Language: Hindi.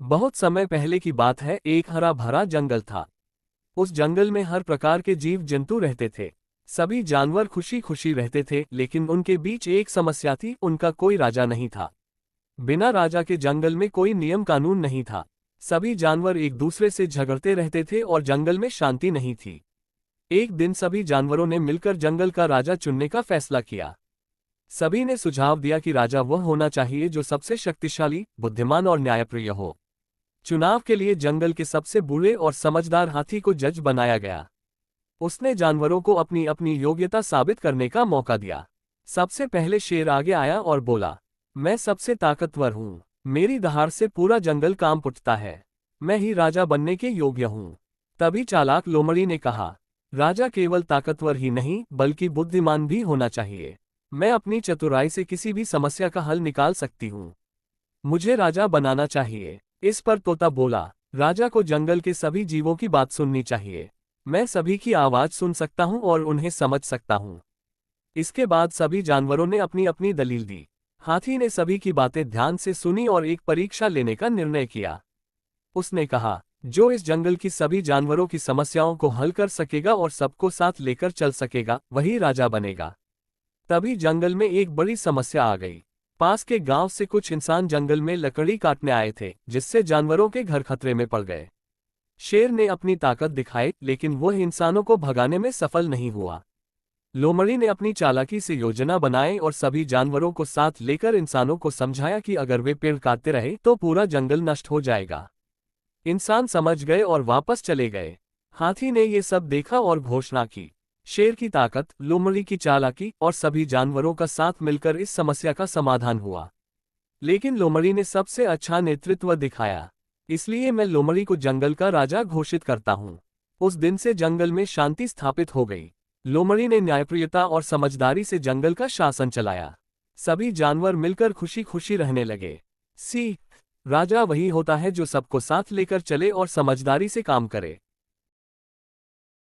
बहुत समय पहले की बात है, एक हरा भरा जंगल था। उस जंगल में हर प्रकार के जीव जंतु रहते थे। सभी जानवर खुशी खुशी रहते थे, लेकिन उनके बीच एक समस्या थी, उनका कोई राजा नहीं था। बिना राजा के जंगल में कोई नियम कानून नहीं था। सभी जानवर एक दूसरे से झगड़ते रहते थे और जंगल में शांति नहीं थी। एक दिन सभी जानवरों ने मिलकर जंगल का राजा चुनने का फैसला किया। सभी ने सुझाव दिया कि राजा वह होना चाहिए जो सबसे शक्तिशाली, बुद्धिमान और न्यायप्रिय हो। चुनाव के लिए जंगल के सबसे बूढ़े और समझदार हाथी को जज बनाया गया। उसने जानवरों को अपनी अपनी योग्यता साबित करने का मौका दिया। सबसे पहले शेर आगे आया और बोला, मैं सबसे ताकतवर हूँ। मेरी दहाड़ से पूरा जंगल कांप उठता है। मैं ही राजा बनने के योग्य हूँ। तभी चालाक लोमड़ी ने कहा, राजा केवल ताकतवर ही नहीं बल्कि बुद्धिमान भी होना चाहिए। मैं अपनी चतुराई से किसी भी समस्या का हल निकाल सकती हूँ। मुझे राजा बनाना चाहिए। इस पर तोता बोला, राजा को जंगल के सभी जीवों की बात सुननी चाहिए। मैं सभी की आवाज सुन सकता हूँ और उन्हें समझ सकता हूँ। इसके बाद सभी जानवरों ने अपनी अपनी दलील दी। हाथी ने सभी की बातें ध्यान से सुनी और एक परीक्षा लेने का निर्णय किया। उसने कहा, जो इस जंगल की सभी जानवरों की समस्याओं को हल कर सकेगा और सबको साथ लेकर चल सकेगा, वही राजा बनेगा। तभी जंगल में एक बड़ी समस्या आ गई। पास के गांव से कुछ इंसान जंगल में लकड़ी काटने आए थे, जिससे जानवरों के घर खतरे में पड़ गए। शेर ने अपनी ताकत दिखाई, लेकिन वह इंसानों को भगाने में सफल नहीं हुआ। लोमड़ी ने अपनी चालाकी से योजना बनाई और सभी जानवरों को साथ लेकर इंसानों को समझाया कि अगर वे पेड़ काटते रहे तो पूरा जंगल नष्ट हो जाएगा। इंसान समझ गए और वापस चले गए। हाथी ने ये सब देखा और घोषणा की, शेर की ताकत, लोमड़ी की चालाकी और सभी जानवरों का साथ मिलकर इस समस्या का समाधान हुआ। लेकिन लोमड़ी ने सबसे अच्छा नेतृत्व दिखाया, इसलिए मैं लोमड़ी को जंगल का राजा घोषित करता हूँ। उस दिन से जंगल में शांति स्थापित हो गई। लोमड़ी ने न्यायप्रियता और समझदारी से जंगल का शासन चलाया। सभी जानवर मिलकर खुशी खुशी रहने लगे। सीख, राजा वही होता है जो सबको साथ लेकर चले और समझदारी से काम करे।